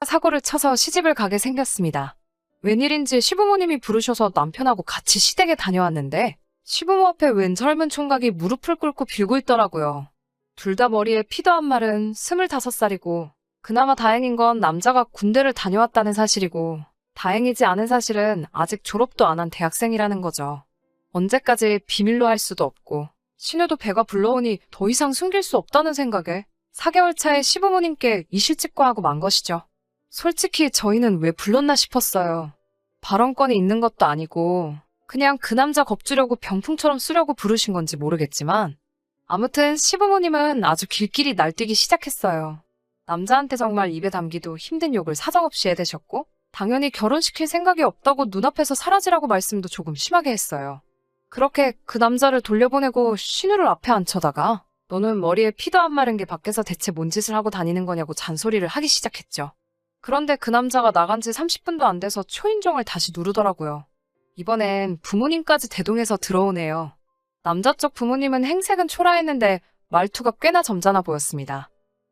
사고를 쳐서 시집을 가게 생겼습니다. 웬일인지 시부모님이 부르셔서 남편하고 같이 시댁에 다녀왔는데 시부모 앞에 웬 젊은 총각이 무릎을 꿇고 빌고 있더라고요. 둘 다 머리에 피도 안 마른 25살이고 그나마 다행인 건 남자가 군대를 다녀왔다는 사실이고 다행이지 않은 사실은 아직 졸업도 안 한 대학생이라는 거죠. 언제까지 비밀로 할 수도 없고 신우도 배가 불러오니 더 이상 숨길 수 없다는 생각에 4개월 차에 시부모님께 이실직고하고 만 것이죠. 솔직히 저희는 왜 불렀나 싶었어요. 발언권이 있는 것도 아니고 그냥 그 남자 겁주려고 병풍처럼 쓰려고 부르신 건지 모르겠지만 아무튼 시부모님은 아주 길길이 날뛰기 시작했어요. 남자한테 정말 입에 담기도 힘든 욕을 사정없이 해대셨고 당연히 결혼시킬 생각이 없다고 눈앞에서 사라지라고 말씀도 조금 심하게 했어요. 그렇게 그 남자를 돌려보내고 신우를 앞에 앉혀다가 너는 머리에 피도 안 마른 게 밖에서 대체 뭔 짓을 하고 다니는 거냐고 잔소리를 하기 시작했죠. 그런데 그 남자가 나간 지 30분도 안 돼서 초인종을 다시 누르더라고요. 이번엔 부모님까지 대동해서 들어오네요. 남자 쪽 부모님은 행색은 초라했는데 말투가 꽤나 점잖아 보였습니다.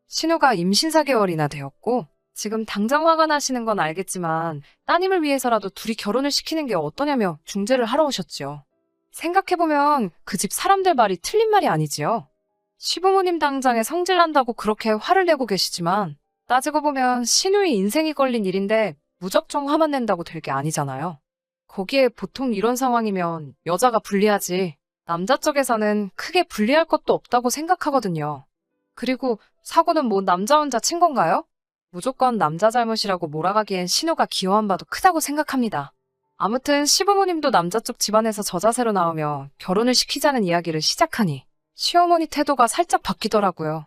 신우가 임신 4개월이나 되었고 지금 당장 화가 나시는 건 알겠지만 따님을 위해서라도 둘이 결혼을 시키는 게 어떠냐며 중재를 하러 오셨죠. 생각해보면 그 집 사람들 말이 틀린 말이 아니지요. 시부모님 당장에 성질난다고 그렇게 화를 내고 계시지만 따지고 보면 신우의 인생이 걸린 일인데 무작정 화만 낸다고 될 게 아니잖아요. 거기에 보통 이런 상황이면 여자가 불리하지 남자 쪽에서는 크게 불리할 것도 없다고 생각하거든요. 그리고 사고는 뭐 남자 혼자 친 건가요? 무조건 남자 잘못이라고 몰아가기엔 신우가 기여한 바도 크다고 생각합니다. 아무튼 시부모님도 남자 쪽 집안에서 저자세로 나오며 결혼을 시키자는 이야기를 시작하니 시어머니 태도가 살짝 바뀌더라고요.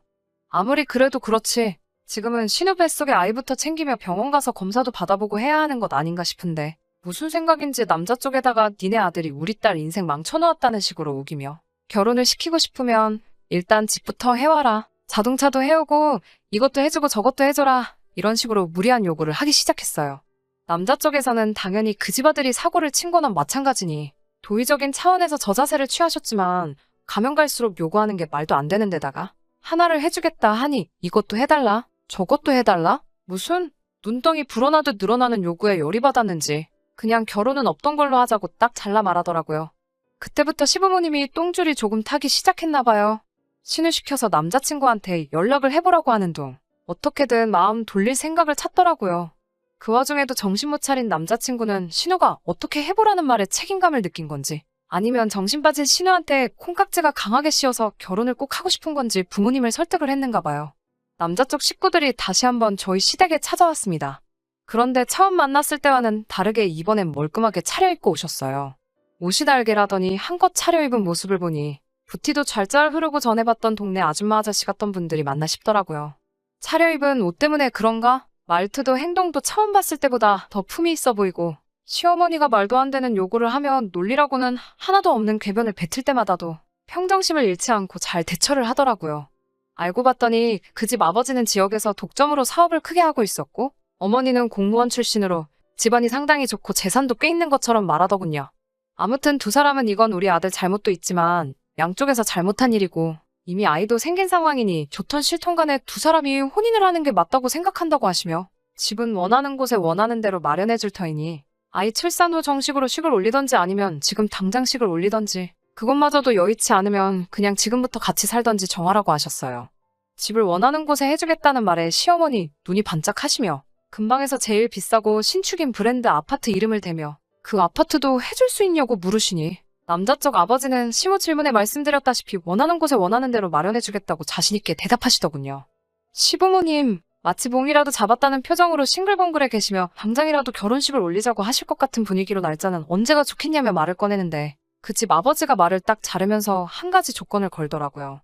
아무리 그래도 그렇지 지금은 신우 뱃속에 아이부터 챙기며 병원 가서 검사도 받아보고 해야 하는 것 아닌가 싶은데 무슨 생각인지 남자 쪽에다가 니네 아들이 우리 딸 인생 망쳐놓았다는 식으로 우기며 결혼을 시키고 싶으면 일단 집부터 해와라. 자동차도 해오고 이것도 해주고 저것도 해줘라. 이런 식으로 무리한 요구를 하기 시작했어요. 남자 쪽에서는 당연히 그 집 아들이 사고를 친 거나 마찬가지니 도의적인 차원에서 저자세를 취하셨지만 가면 갈수록 요구하는 게 말도 안 되는 데다가 하나를 해주겠다 하니 이것도 해달라 저것도 해달라 무슨 눈덩이 불어나듯 늘어나는 요구에 열이 받았는지 그냥 결혼은 없던 걸로 하자고 딱 잘라 말하더라고요. 그때부터 시부모님이 똥줄이 조금 타기 시작했나 봐요. 신우시켜서 남자친구한테 연락을 해보라고 하는 둥 어떻게든 마음 돌릴 생각을 찾더라고요. 그 와중에도 정신 못 차린 남자친구는 신우가 어떻게 해보라는 말에 책임감을 느낀 건지 아니면 정신 빠진 신우한테 콩깍지가 강하게 씌어서 결혼을 꼭 하고 싶은 건지 부모님을 설득을 했는가 봐요. 남자 쪽 식구들이 다시 한번 저희 시댁에 찾아왔습니다. 그런데 처음 만났을 때와는 다르게 이번엔 멀끔하게 차려입고 오셨어요. 옷이 달개라더니 한껏 차려입은 모습을 보니 부티도 잘잘 흐르고 전에 봤던 동네 아줌마 아저씨 같던 분들이 맞나 싶더라고요. 차려입은 옷 때문에 그런가? 말투도 행동도 처음 봤을 때보다 더 품이 있어 보이고 시어머니가 말도 안 되는 요구를 하면 논리라고는 하나도 없는 궤변을 뱉을 때마다도 평정심을 잃지 않고 잘 대처를 하더라고요. 알고 봤더니 그 집 아버지는 지역에서 독점으로 사업을 크게 하고 있었고 어머니는 공무원 출신으로 집안이 상당히 좋고 재산도 꽤 있는 것처럼 말하더군요. 아무튼 두 사람은 이건 우리 아들 잘못도 있지만 양쪽에서 잘못한 일이고 이미 아이도 생긴 상황이니 좋던 싫던 간에 두 사람이 혼인을 하는 게 맞다고 생각한다고 하시며 집은 원하는 곳에 원하는 대로 마련해 줄 터이니 아이 출산 후 정식으로 식을 올리던지 아니면 지금 당장 식을 올리던지 그것마저도 여의치 않으면 그냥 지금부터 같이 살던지 정하라고 하셨어요. 집을 원하는 곳에 해주겠다는 말에 시어머니 눈이 반짝하시며 근방에서 제일 비싸고 신축인 브랜드 아파트 이름을 대며 그 아파트도 해줄 수 있냐고 물으시니 남자 쪽 아버지는 시모 질문에 말씀드렸다시피 원하는 곳에 원하는 대로 마련해주겠다고 자신있게 대답하시더군요. 시부모님 마치 봉이라도 잡았다는 표정으로 싱글벙글해 계시며 당장이라도 결혼식을 올리자고 하실 것 같은 분위기로 날짜는 언제가 좋겠냐며 말을 꺼내는데 그 집 아버지가 말을 딱 자르면서 한 가지 조건을 걸더라고요.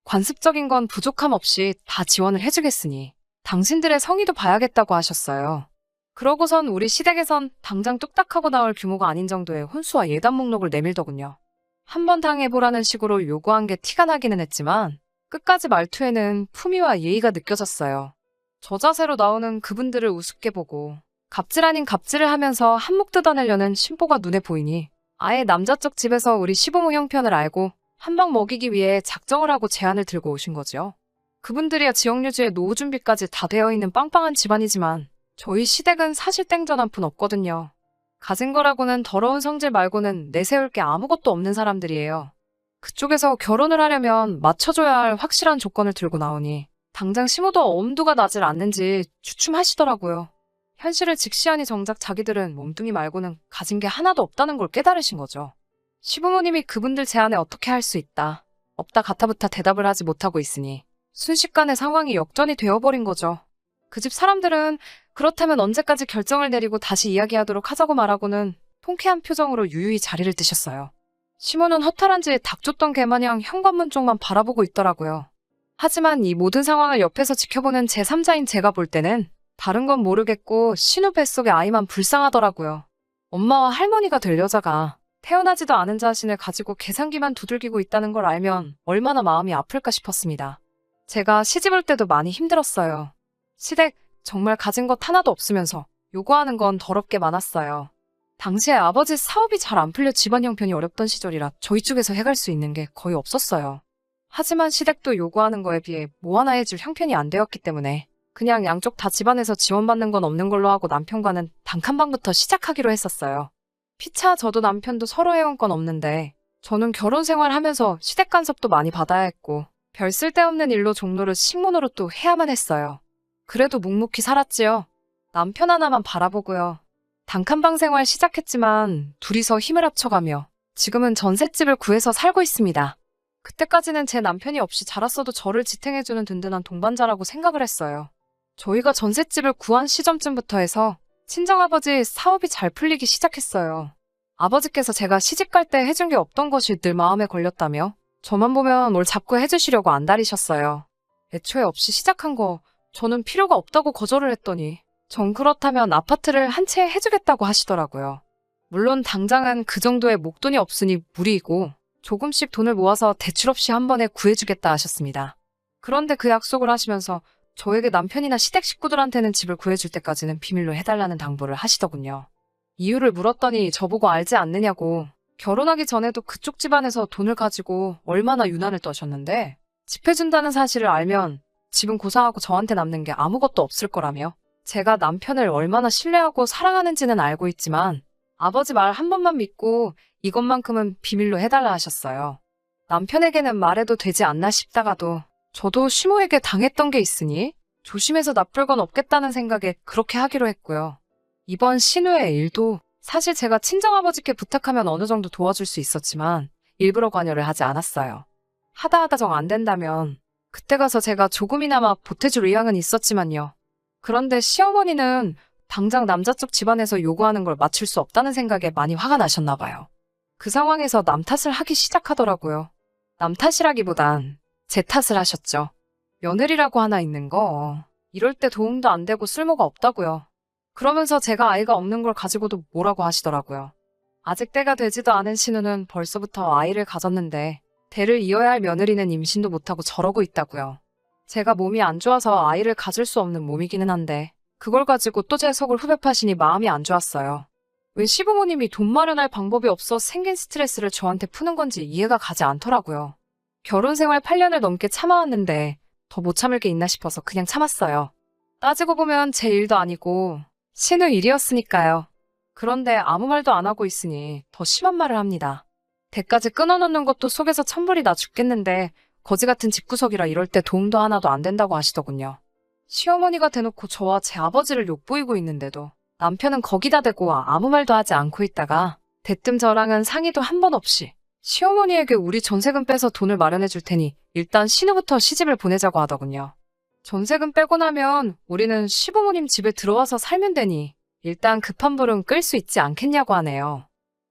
관습적인 건 부족함 없이 다 지원을 해주겠으니 당신들의 성의도 봐야겠다고 하셨어요. 그러고선 우리 시댁에선 당장 뚝딱하고 나올 규모가 아닌 정도의 혼수와 예단 목록을 내밀더군요. 한번 당해보라는 식으로 요구한 게 티가 나기는 했지만 끝까지 말투에는 품위와 예의가 느껴졌어요. 저자세로 나오는 그분들을 우습게 보고 갑질 아닌 갑질을 하면서 한몫 뜯어내려는 심보가 눈에 보이니 아예 남자 쪽 집에서 우리 시부모 형편을 알고 한 방 먹이기 위해 작정을 하고 제안을 들고 오신 거죠. 그분들이야 지역유지에 노후 준비까지 다 되어 있는 빵빵한 집안이지만 저희 시댁은 사실 땡전 한 푼 없거든요. 가진 거라고는 더러운 성질 말고는 내세울 게 아무것도 없는 사람들이에요. 그쪽에서 결혼을 하려면 맞춰줘야 할 확실한 조건을 들고 나오니 당장 심호도 엄두가 나질 않는지 주춤하시더라고요. 현실을 직시하니 정작 자기들은 몸뚱이 말고는 가진 게 하나도 없다는 걸 깨달으신 거죠. 시부모님이 그분들 제안에 어떻게 할 수 있다, 없다 가타부타 대답을 하지 못하고 있으니 순식간에 상황이 역전이 되어버린 거죠. 그 집 사람들은 그렇다면 언제까지 결정을 내리고 다시 이야기하도록 하자고 말하고는 통쾌한 표정으로 유유히 자리를 뜨셨어요. 시모는 허탈한지 닭 쫓던 개마냥 현관문 쪽만 바라보고 있더라고요. 하지만 이 모든 상황을 옆에서 지켜보는 제3자인 제가 볼 때는 다른 건 모르겠고 신우 뱃속의 아이만 불쌍하더라고요. 엄마와 할머니가 될 여자가 태어나지도 않은 자신을 가지고 계산기만 두들기고 있다는 걸 알면 얼마나 마음이 아플까 싶었습니다. 제가 시집 올 때도 많이 힘들었어요. 시댁 정말 가진 것 하나도 없으면서 요구하는 건 더럽게 많았어요. 당시에 아버지 사업이 잘 안 풀려 집안 형편이 어렵던 시절이라 저희 쪽에서 해갈 수 있는 게 거의 없었어요. 하지만 시댁도 요구하는 거에 비해 뭐 하나 해줄 형편이 안 되었기 때문에 그냥 양쪽 다 집안에서 지원받는 건 없는 걸로 하고 남편과는 단칸방부터 시작하기로 했었어요. 피차 저도 남편도 서로 해온 건 없는데 저는 결혼 생활하면서 시댁 간섭도 많이 받아야 했고 별 쓸데없는 일로 종로를 식모노릇도 해야만 했어요. 그래도 묵묵히 살았지요. 남편 하나만 바라보고요. 단칸방 생활 시작했지만 둘이서 힘을 합쳐가며 지금은 전셋집을 구해서 살고 있습니다. 그때까지는 제 남편이 없이 자랐어도 저를 지탱해주는 든든한 동반자라고 생각을 했어요. 저희가 전셋집을 구한 시점쯤부터 해서 친정아버지 사업이 잘 풀리기 시작했어요. 아버지께서 제가 시집갈 때 해준 게 없던 것이 늘 마음에 걸렸다며 저만 보면 뭘 자꾸 해주시려고 안달이셨어요. 애초에 없이 시작한 거 저는 필요가 없다고 거절을 했더니 전 그렇다면 아파트를 한 채 해주겠다고 하시더라고요. 물론 당장은 그 정도의 목돈이 없으니 무리이고 조금씩 돈을 모아서 대출 없이 한 번에 구해주겠다 하셨습니다. 그런데 그 약속을 하시면서 저에게 남편이나 시댁 식구들한테는 집을 구해줄 때까지는 비밀로 해달라는 당부를 하시더군요. 이유를 물었더니 저보고 알지 않느냐고 결혼하기 전에도 그쪽 집안에서 돈을 가지고 얼마나 유난을 떠셨는데 집 해준다는 사실을 알면 집은 고사하고 저한테 남는 게 아무것도 없을 거라며 제가 남편을 얼마나 신뢰하고 사랑하는지는 알고 있지만 아버지 말 한 번만 믿고 이것만큼은 비밀로 해달라 하셨어요. 남편에게는 말해도 되지 않나 싶다가도 저도 시모에게 당했던 게 있으니 조심해서 나쁠 건 없겠다는 생각에 그렇게 하기로 했고요. 이번 신우의 일도 사실 제가 친정아버지께 부탁하면 어느 정도 도와줄 수 있었지만 일부러 관여를 하지 않았어요. 하다 정 안 된다면 그때 가서 제가 조금이나마 보태줄 의향은 있었지만요. 그런데 시어머니는 당장 남자 쪽 집안에서 요구하는 걸 맞출 수 없다는 생각에 많이 화가 나셨나 봐요. 그 상황에서 남 탓을 하기 시작하더라고요. 남 탓이라기보단 제 탓을 하셨죠. 며느리라고 하나 있는 거 이럴 때 도움도 안 되고 쓸모가 없다고요. 그러면서 제가 아이가 없는 걸 가지고도 뭐라고 하시더라고요. 아직 때가 되지도 않은 신우는 벌써부터 아이를 가졌는데 대를 이어야 할 며느리는 임신도 못하고 저러고 있다고요. 제가 몸이 안 좋아서 아이를 가질 수 없는 몸이기는 한데 그걸 가지고 또 제 속을 후벼파시니 마음이 안 좋았어요. 왜 시부모님이 돈 마련할 방법이 없어 생긴 스트레스를 저한테 푸는 건지 이해가 가지 않더라고요. 결혼 생활 8년을 넘게 참아왔는데 더 못 참을 게 있나 싶어서 그냥 참았어요. 따지고 보면 제 일도 아니고 신우 일이었으니까요. 그런데 아무 말도 안 하고 있으니 더 심한 말을 합니다. 대까지 끊어놓는 것도 속에서 천불이 나 죽겠는데 거지 같은 집구석이라 이럴 때 도움도 하나도 안 된다고 하시더군요. 시어머니가 대놓고 저와 제 아버지를 욕보이고 있는데도 남편은 거기다 대고 아무 말도 하지 않고 있다가 대뜸 저랑은 상의도 한 번 없이 시어머니에게 우리 전세금 빼서 돈을 마련해 줄 테니 일단 신우부터 시집을 보내자고 하더군요. 전세금 빼고 나면 우리는 시부모님 집에 들어와서 살면 되니 일단 급한 불은 끌 수 있지 않겠냐고 하네요.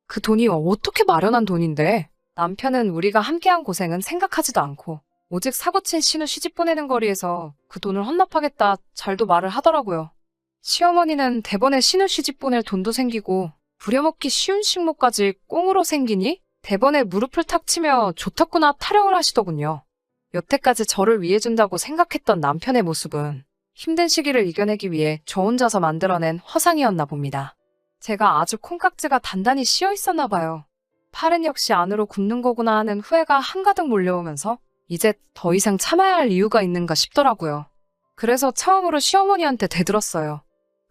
그 돈이 어떻게 마련한 돈인데 남편은 우리가 함께한 고생은 생각하지도 않고 오직 사고친 신우 시집 보내는 거리에서 그 돈을 헌납하겠다 잘도 말을 하더라고요. 시어머니는 대번에 신우 시집 보낼 돈도 생기고 부려먹기 쉬운 식모까지 꽁으로 생기니 대번에 무릎을 탁 치며 좋다구나 타령을 하시더군요. 여태까지 저를 위해준다고 생각했던 남편의 모습은 힘든 시기를 이겨내기 위해 저 혼자서 만들어낸 허상이었나 봅니다. 제가 아주 콩깍지가 단단히 씌어 있었나 봐요. 팔은 역시 안으로 굽는 거구나 하는 후회가 한가득 몰려오면서 이제 더 이상 참아야 할 이유가 있는가 싶더라고요. 그래서 처음으로 시어머니한테 대들었어요.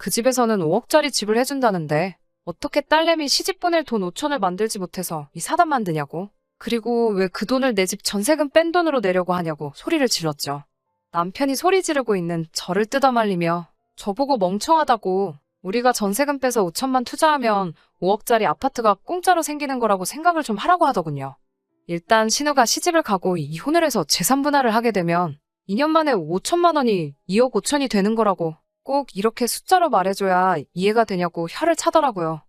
그 집에서는 5억짜리 집을 해준다는데 어떻게 딸내미 시집 보낼 돈 5천을 만들지 못해서 이 사단 만드냐고. 그리고 왜 그 돈을 내 집 전세금 뺀 돈으로 내려고 하냐고 소리를 질렀죠. 남편이 소리 지르고 있는 저를 뜯어말리며 저보고 멍청하다고, 우리가 전세금 빼서 5천만 투자하면 5억짜리 아파트가 공짜로 생기는 거라고 생각을 좀 하라고 하더군요. 일단 신우가 시집을 가고 이혼을 해서 재산 분할을 하게 되면 2년 만에 5천만 원이 2억 5천이 되는 거라고 꼭 이렇게 숫자로 말해줘야 이해가 되냐고 혀를 차더라고요.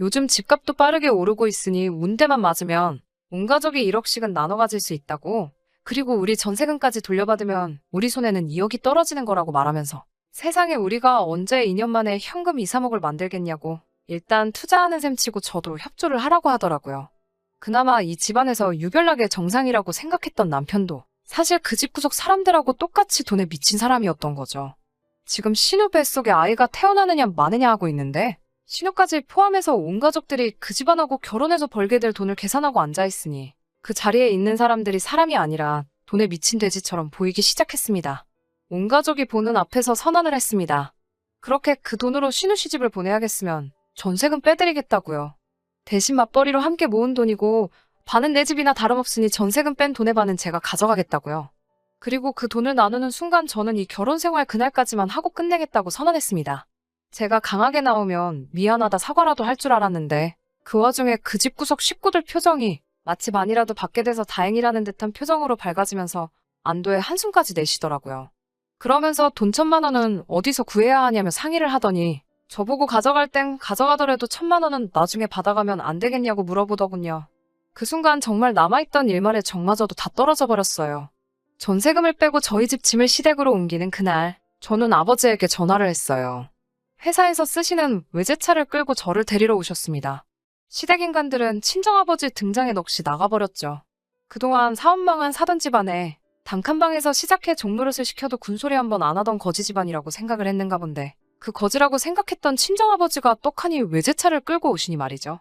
요즘 집값도 빠르게 오르고 있으니 운대만 맞으면 온 가족이 1억씩은 나눠 가질 수 있다고, 그리고 우리 전세금까지 돌려받으면 우리 손에는 2억이 떨어지는 거라고 말하면서 세상에 우리가 언제 2년 만에 현금 2, 3억을 만들겠냐고 일단 투자하는 셈 치고 저도 협조를 하라고 하더라고요. 그나마 이 집안에서 유별나게 정상이라고 생각했던 남편도 사실 그 집 구석 사람들하고 똑같이 돈에 미친 사람이었던 거죠. 지금 신우 뱃속에 아이가 태어나느냐 마느냐 하고 있는데 신우까지 포함해서 온 가족들이 그 집안하고 결혼해서 벌게 될 돈을 계산하고 앉아있으니 그 자리에 있는 사람들이 사람이 아니라 돈에 미친 돼지처럼 보이기 시작했습니다. 온 가족이 보는 앞에서 선언을 했습니다. 그렇게 그 돈으로 신우 시집을 보내야겠으면 전세금 빼드리겠다고요. 대신 맞벌이로 함께 모은 돈이고 반은 내 집이나 다름없으니 전세금 뺀 돈의 반은 제가 가져가겠다고요. 그리고 그 돈을 나누는 순간 저는 이 결혼 생활 그날까지만 하고 끝내겠다고 선언했습니다. 제가 강하게 나오면 미안하다 사과라도 할 줄 알았는데 그 와중에 그 집구석 식구들 표정이 마치 반이라도 받게 돼서 다행이라는 듯한 표정으로 밝아지면서 안도의 한숨까지 내쉬더라고요. 그러면서 돈 1,000만 원은 어디서 구해야 하냐며 상의를 하더니 저보고 가져갈 땐 가져가더라도 1,000만 원은 나중에 받아가면 안 되겠냐고 물어보더군요. 그 순간 정말 남아있던 일말의 정마저도 다 떨어져 버렸어요. 전세금을 빼고 저희 집 짐을 시댁으로 옮기는 그날, 저는 아버지에게 전화를 했어요. 회사에서 쓰시는 외제차를 끌고 저를 데리러 오셨습니다. 시댁 인간들은 친정아버지 등장에 넋이 나가버렸죠. 그동안 사업망한 사돈 집안에 단칸방에서 시작해 종노릇을 시켜도 군소리 한번 안 하던 거지 집안이라고 생각을 했는가 본데 그 거지라고 생각했던 친정아버지가 떡하니 외제차를 끌고 오시니 말이죠.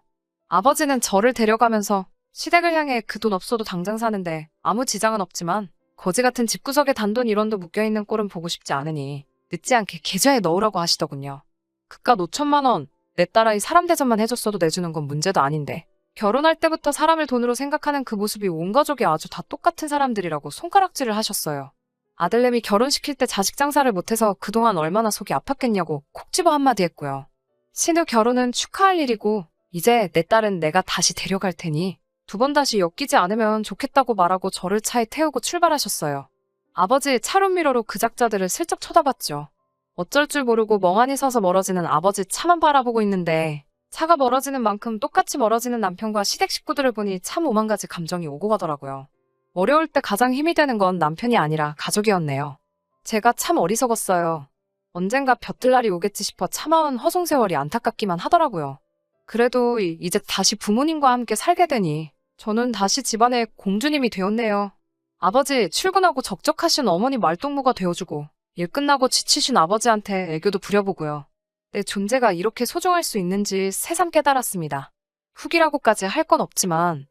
아버지는 저를 데려가면서 시댁을 향해 그 돈 없어도 당장 사는데 아무 지장은 없지만 거지 같은 집구석에 단돈 1원도 묶여있는 꼴은 보고 싶지 않으니 늦지 않게 계좌에 넣으라고 하시더군요. 그깟 5천만 원, 내 딸아이 사람 대접만 해줬어도 내주는 건 문제도 아닌데 결혼할 때부터 사람을 돈으로 생각하는 그 모습이 온 가족이 아주 다 똑같은 사람들이라고 손가락질을 하셨어요. 아들내미 결혼시킬 때 자식 장사를 못해서 그동안 얼마나 속이 아팠겠냐고 콕 집어 한마디 했고요. 신우 결혼은 축하할 일이고 이제 내 딸은 내가 다시 데려갈 테니 2번 다시 엮이지 않으면 좋겠다고 말하고 저를 차에 태우고 출발하셨어요. 아버지 차로 미러로 그 작자들을 슬쩍 쳐다봤죠. 어쩔 줄 모르고 멍하니 서서 멀어지는 아버지 차만 바라보고 있는데 차가 멀어지는 만큼 똑같이 멀어지는 남편과 시댁 식구들을 보니 참 오만 가지 감정이 오고 가더라고요. 어려울 때 가장 힘이 되는 건 남편이 아니라 가족이었네요. 제가 참 어리석었어요. 언젠가 볕들 날이 오겠지 싶어 참아온 허송세월이 안타깝기만 하더라고요. 그래도 이제 다시 부모님과 함께 살게 되니 저는 다시 집안의 공주님이 되었네요. 아버지 출근하고 적적하신 어머니 말동무가 되어주고 일 끝나고 지치신 아버지한테 애교도 부려보고요. 내 존재가 이렇게 소중할 수 있는지 새삼 깨달았습니다. 후기라고까지 할 건 없지만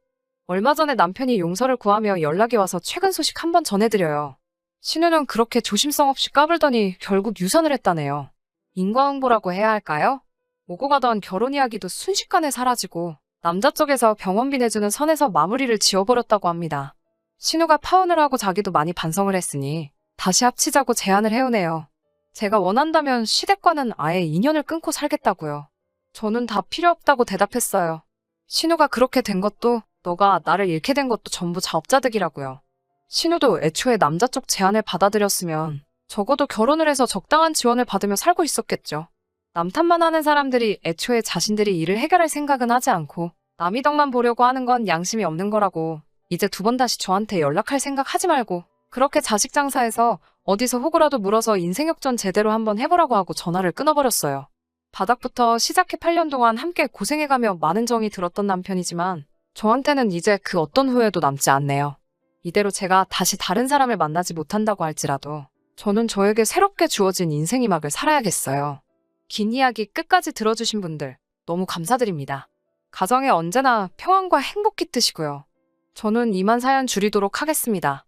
얼마 전에 남편이 용서를 구하며 연락이 와서 최근 소식 한번 전해드려요. 신우는 그렇게 조심성 없이 까불더니 결국 유산을 했다네요. 인과응보라고 해야 할까요? 오고 가던 결혼 이야기도 순식간에 사라지고 남자 쪽에서 병원비 내주는 선에서 마무리를 지어버렸다고 합니다. 신우가 파혼을 하고 자기도 많이 반성을 했으니 다시 합치자고 제안을 해오네요. 제가 원한다면 시댁과는 아예 인연을 끊고 살겠다고요. 저는 다 필요 없다고 대답했어요. 신우가 그렇게 된 것도 너가 나를 잃게 된 것도 전부 자업자득이라고요. 신우도 애초에 남자 쪽 제안을 받아들였으면 적어도 결혼을 해서 적당한 지원을 받으며 살고 있었겠죠. 남 탓만 하는 사람들이 애초에 자신들이 일을 해결할 생각은 하지 않고 남이 덕만 보려고 하는 건 양심이 없는 거라고. 이제 2번 다시 저한테 연락할 생각 하지 말고 그렇게 자식 장사해서 어디서 호구라도 물어서 인생 역전 제대로 한번 해보라고 하고 전화를 끊어버렸어요. 바닥부터 시작해 8년 동안 함께 고생해가며 많은 정이 들었던 남편이지만 저한테는 이제 그 어떤 후회도 남지 않네요. 이대로 제가 다시 다른 사람을 만나지 못한다고 할지라도 저는 저에게 새롭게 주어진 인생의 막을 살아야겠어요. 긴 이야기 끝까지 들어주신 분들 너무 감사드립니다. 가정에 언제나 평안과 행복 깃드시고요. 저는 이만 사연 줄이도록 하겠습니다.